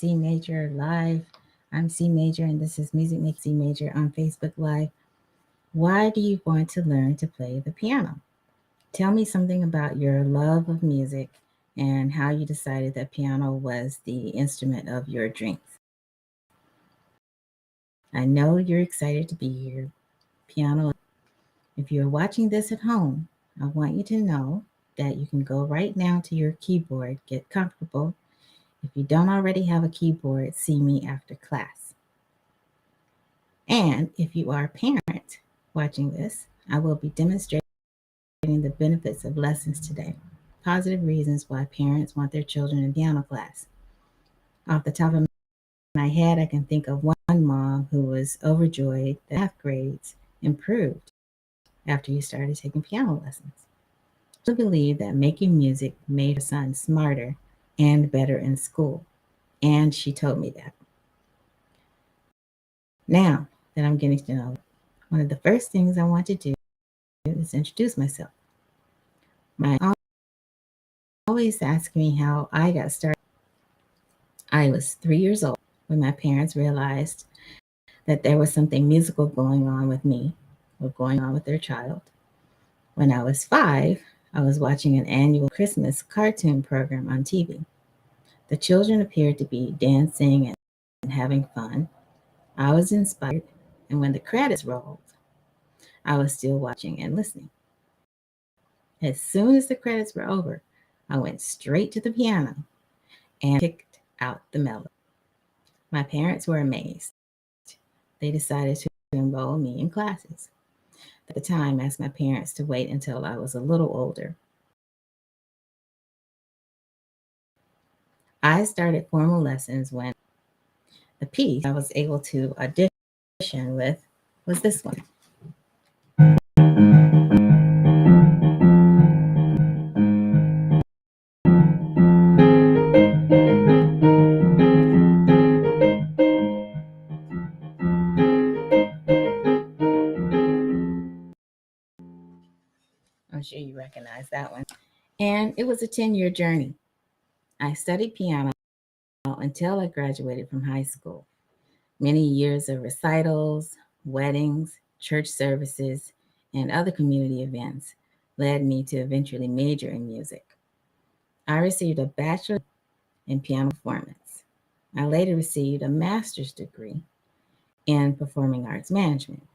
C Major Live. I'm C Major, and this is Music Makes C Major on Facebook Live. Why do you want to learn to play the piano? Tell me something about your love of music and how you decided that piano was the instrument of your dreams. I know you're excited to be here. Piano. If you're watching this at home, I want you to know that you can go right now to your keyboard, get comfortable. If you don't already have a keyboard, see me after class. And if you are a parent watching this, I will be demonstrating the benefits of lessons today. Positive reasons why parents want their children in piano class. Off the top of my head, I can think of one mom who was overjoyed that math grades improved after you started taking piano lessons. She believed that making music made her son smarter and better in school. And she told me that. Now that I'm getting to know her, one of the first things I want to do is introduce myself. My always ask me how I got started. I was 3 years old when my parents realized that there was something musical going on with me or going on with their child. When I was 5, I was watching an annual Christmas cartoon program on TV. The children appeared to be dancing and having fun. I was inspired, and when the credits rolled, I was still watching and listening. As soon as the credits were over, I went straight to the piano and picked out the melody. My parents were amazed. They decided to enroll me in classes. At the time, I asked my parents to wait until I was a little older. I started formal lessons when the piece I was able to audition with was this one. I'm sure you recognize that one. And it was a 10-year journey. I studied piano until I graduated from high school. Many years of recitals, weddings, church services, and other community events led me to eventually major in music. I received a bachelor in piano performance. I later received a master's degree in performing arts management.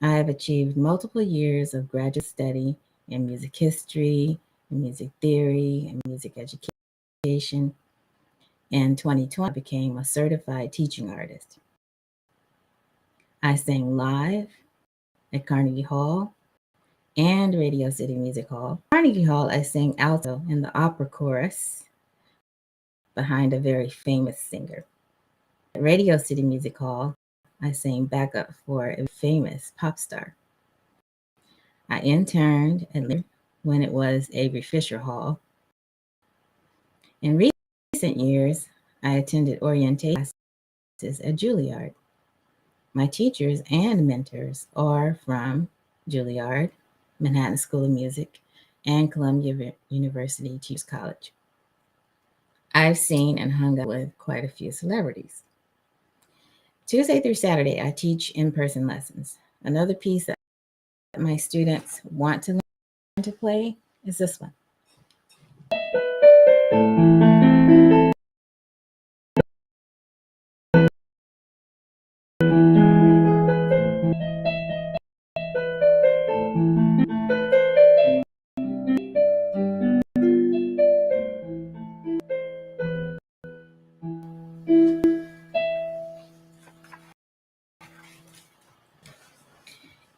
I have achieved multiple years of graduate study in music history, in music theory, and music education. In 2020, I became a certified teaching artist. I sang live at Carnegie Hall and Radio City Music Hall. Carnegie Hall, I sang alto in the opera chorus behind a very famous singer. At Radio City Music Hall, I sang backup for a famous pop star. I interned at when it was Avery Fisher Hall. In recent years, I attended orientation classes at Juilliard. My teachers and mentors are from Juilliard, Manhattan School of Music, and Columbia University Teachers College. I've seen and hung out with quite a few celebrities. Tuesday through Saturday, I teach in-person lessons. Another piece that my students want to learn to play is this one.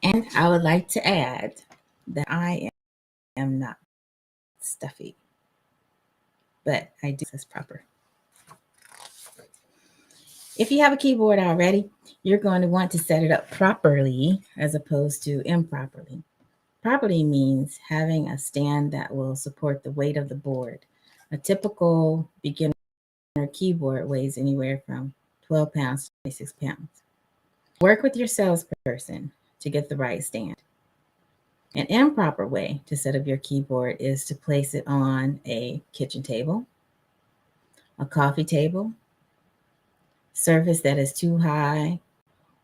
And I would like to add that I am not stuffy, but I do this proper. If you have a keyboard already, you're going to want to set it up properly as opposed to improperly. Properly means having a stand that will support the weight of the board. A typical beginner keyboard weighs anywhere from 12 pounds to 26 pounds. Work with your salesperson to get the right stand. An improper way to set up your keyboard is to place it on a kitchen table, a coffee table, surface that is too high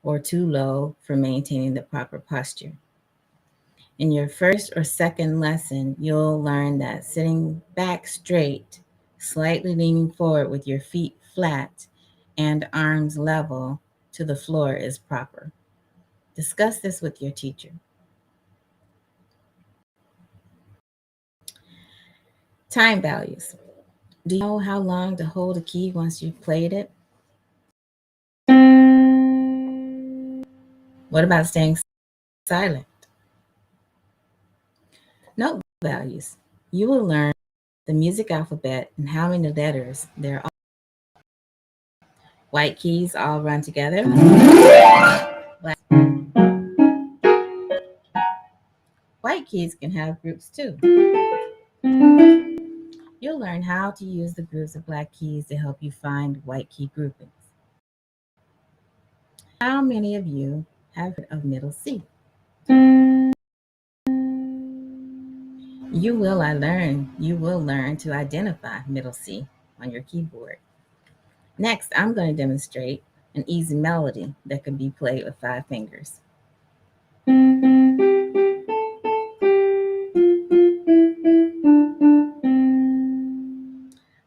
or too low for maintaining the proper posture. In your first or second lesson, you'll learn that sitting back straight, slightly leaning forward with your feet flat and arms level to the floor is proper. Discuss this with your teacher. Time values. Do you know how long to hold a key once you've played it? What about staying silent? Note values. You will learn the music alphabet and how many letters there are. White keys all run together. White keys can have groups too. You'll learn how to use the groups of black keys to help you find white key groupings. How many of you have heard of middle C? You will learn to identify middle C on your keyboard. Next, I'm going to demonstrate an easy melody that can be played with 5 fingers.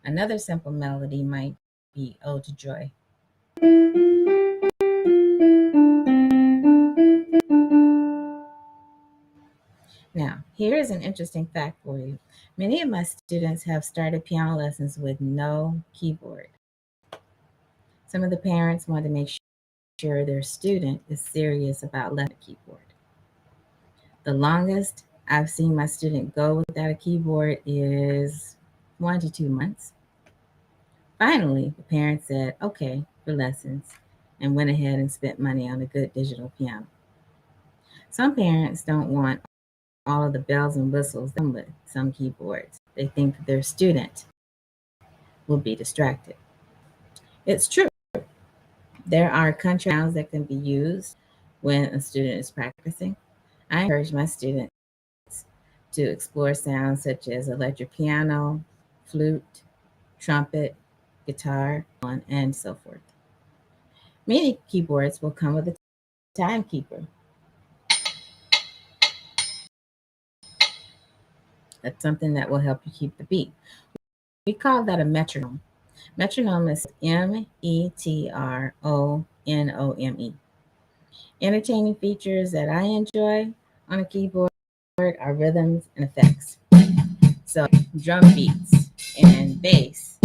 Another simple melody might be Ode to Joy. Now, here is an interesting fact for you. Many of my students have started piano lessons with no keyboard. Some of the parents want to make sure their student is serious about learning a keyboard. The longest I've seen my student go without a keyboard is 1 to 2 months. Finally, the parent said, okay, for lessons, and went ahead and spent money on a good digital piano. Some parents don't want all of the bells and whistles that come with some keyboards. They think their student will be distracted. It's true. There are country sounds that can be used when a student is practicing. I encourage my students to explore sounds such as electric piano, flute, trumpet, guitar, and so forth. Many keyboards will come with a timekeeper. That's something that will help you keep the beat. We call that a metronome. Metronome is Metronome. Entertaining features that I enjoy on a keyboard are rhythms and effects. So drum beats and bass.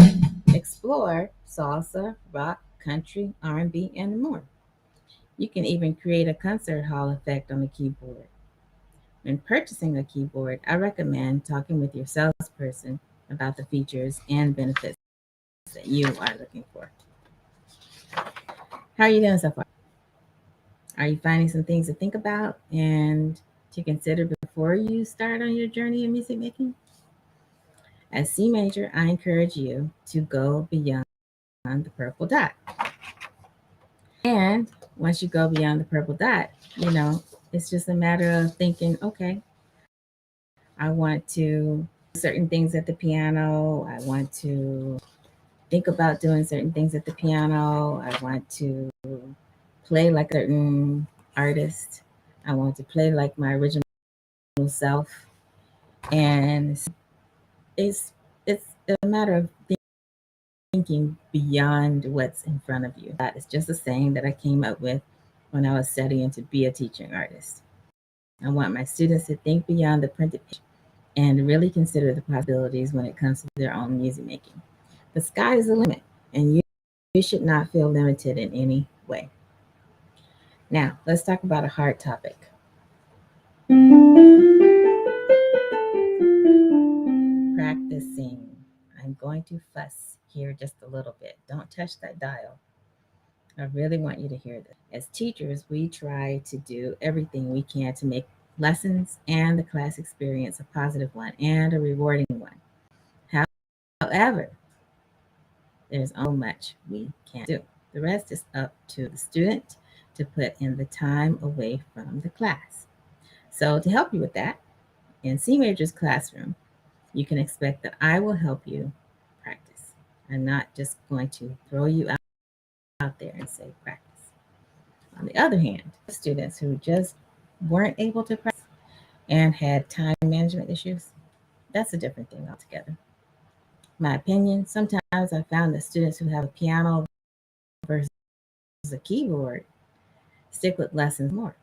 Explore salsa, rock, country, R&B, and more. You can even create a concert hall effect on the keyboard. When purchasing a keyboard, I recommend talking with your salesperson about the features and benefits that you are looking for. How are you doing so far? Are you finding some things to think about and to consider before you start on your journey in music making? As C major, I encourage you to go beyond the purple dot. And once you go beyond the purple dot, it's just a matter of thinking, okay, I want to do certain things at the piano. I want to think about doing certain things at the piano. I want to play like a certain artist. I want to play like my original self. And it's a matter of thinking beyond what's in front of you. That is just a saying that I came up with when I was studying to be a teaching artist. I want my students to think beyond the printed page and really consider the possibilities when it comes to their own music making. The sky is the limit, and you should not feel limited in any way. Now, let's talk about a hard topic. Practicing. I'm going to fuss here just a little bit. Don't touch that dial. I really want you to hear this. As teachers, we try to do everything we can to make lessons and the class experience a positive one and a rewarding one. However, there's so much we can't do. The rest is up to the student to put in the time away from the class. So to help you with that, in C Major's classroom, you can expect that I will help you practice. I'm not just going to throw you out out there and say practice. On the other hand, students who just weren't able to practice and had time management issues, that's a different thing altogether. My opinion, sometimes I found that students who have a piano versus a keyboard stick with lessons more.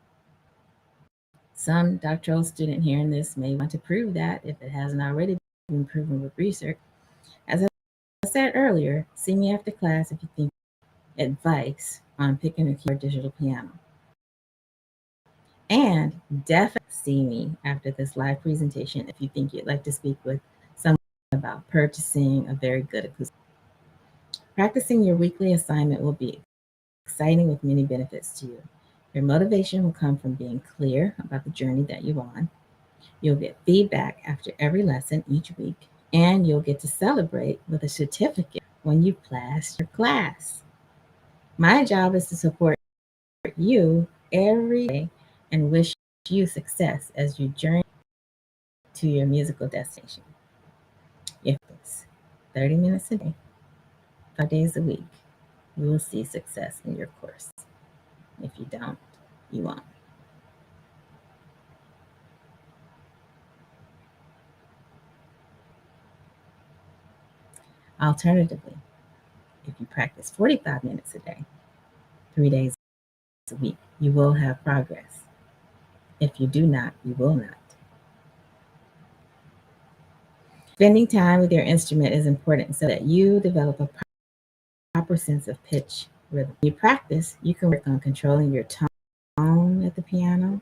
Some doctoral student hearing this may want to prove that if it hasn't already been proven with research. As I said earlier, see me after class if you think advice on picking a keyboard digital piano. And definitely see me after this live presentation if you think you'd like to speak with someone about purchasing a very good acoustic. Practicing your weekly assignment will be exciting with many benefits to you. Your motivation will come from being clear about the journey that you're on. You'll get feedback after every lesson each week, and you'll get to celebrate with a certificate when you pass your class. My job is to support you every day and wish you success as you journey to your musical destination. If it's 30 minutes a day, 5 days a week, you will see success in your course. If you don't, you won't. Alternatively, if you practice 45 minutes a day, 3 days a week, you will have progress. If you do not, you will not. Spending time with your instrument is important so that you develop a proper sense of pitch rhythm. When you practice, you can work on controlling your tone at the piano,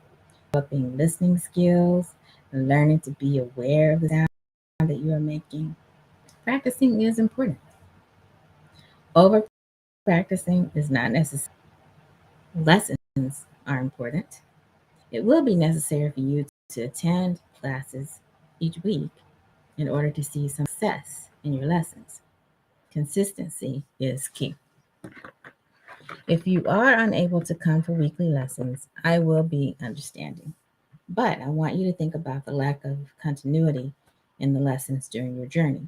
developing listening skills, and learning to be aware of the sound that you are making. Practicing is important. Over practicing is not necessary. Lessons are important. It will be necessary for you to attend classes each week in order to see some success in your lessons. Consistency is key. If you are unable to come for weekly lessons, I will be understanding. But I want you to think about the lack of continuity in the lessons during your journey.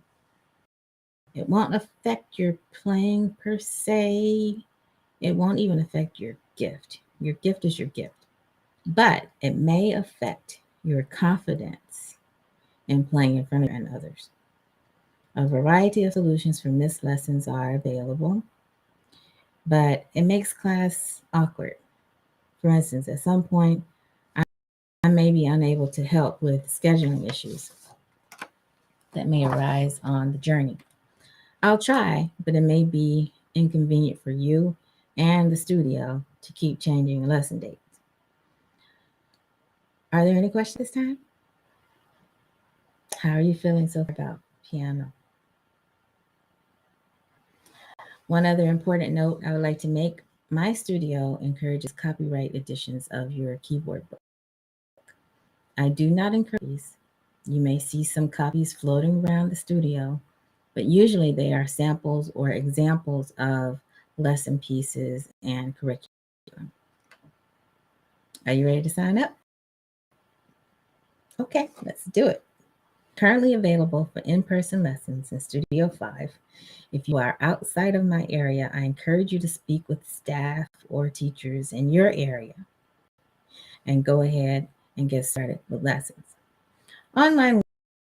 It won't affect your playing per se. It won't even affect your gift. Your gift is your gift. But it may affect your confidence in playing in front of and others. A variety of solutions for missed lessons are available, but it makes class awkward. For instance, at some point, I may be unable to help with scheduling issues that may arise on the journey. I'll try, but it may be inconvenient for you and the studio to keep changing lesson dates. Are there any questions this time? How are you feeling so far about piano? One other important note I would like to make, my studio encourages copyright editions of your keyboard book. I do not encourage these. You may see some copies floating around the studio, but usually they are samples or examples of lesson pieces and curriculum. Are you ready to sign up? Okay, let's do it. Currently available for in-person lessons in Studio 5. If you are outside of my area, I encourage you to speak with staff or teachers in your area and go ahead and get started with lessons. Online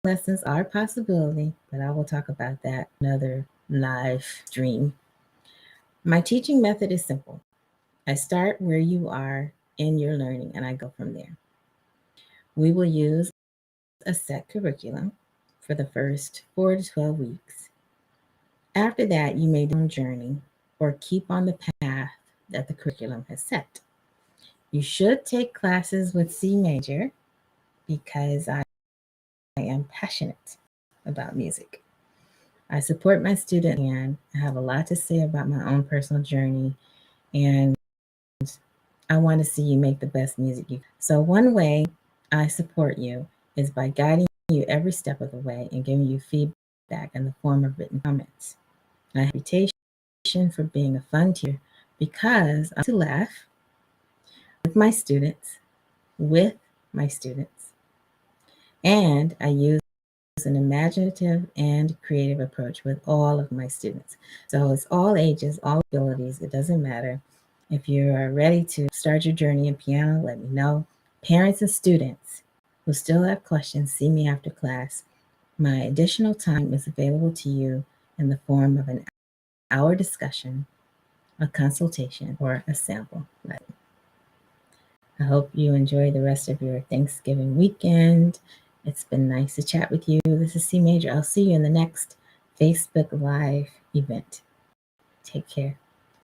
lessons are a possibility, but I will talk about that another live stream. My teaching method is simple. I start where you are in your learning and I go from there. We will use a set curriculum for the first 4 to 12 weeks. After that, you may do your own journey or keep on the path that the curriculum has set. You should take classes with C major because I am passionate about music. I support my students and I have a lot to say about my own personal journey, and I want to see you make the best music you can. So one way I support you is by guiding you every step of the way and giving you feedback in the form of written comments. I have a reputation for being a fun teacher because I like to laugh with my students, and I use an imaginative and creative approach with all of my students. So it's all ages, all abilities, it doesn't matter. If you are ready to start your journey in piano, let me know. Parents and students who still have questions, see me after class. My additional time is available to you in the form of an hour discussion, a consultation, or a sample lesson. I hope you enjoy the rest of your Thanksgiving weekend. It's been nice to chat with you. This is C Major. I'll see you in the next Facebook Live event. Take care.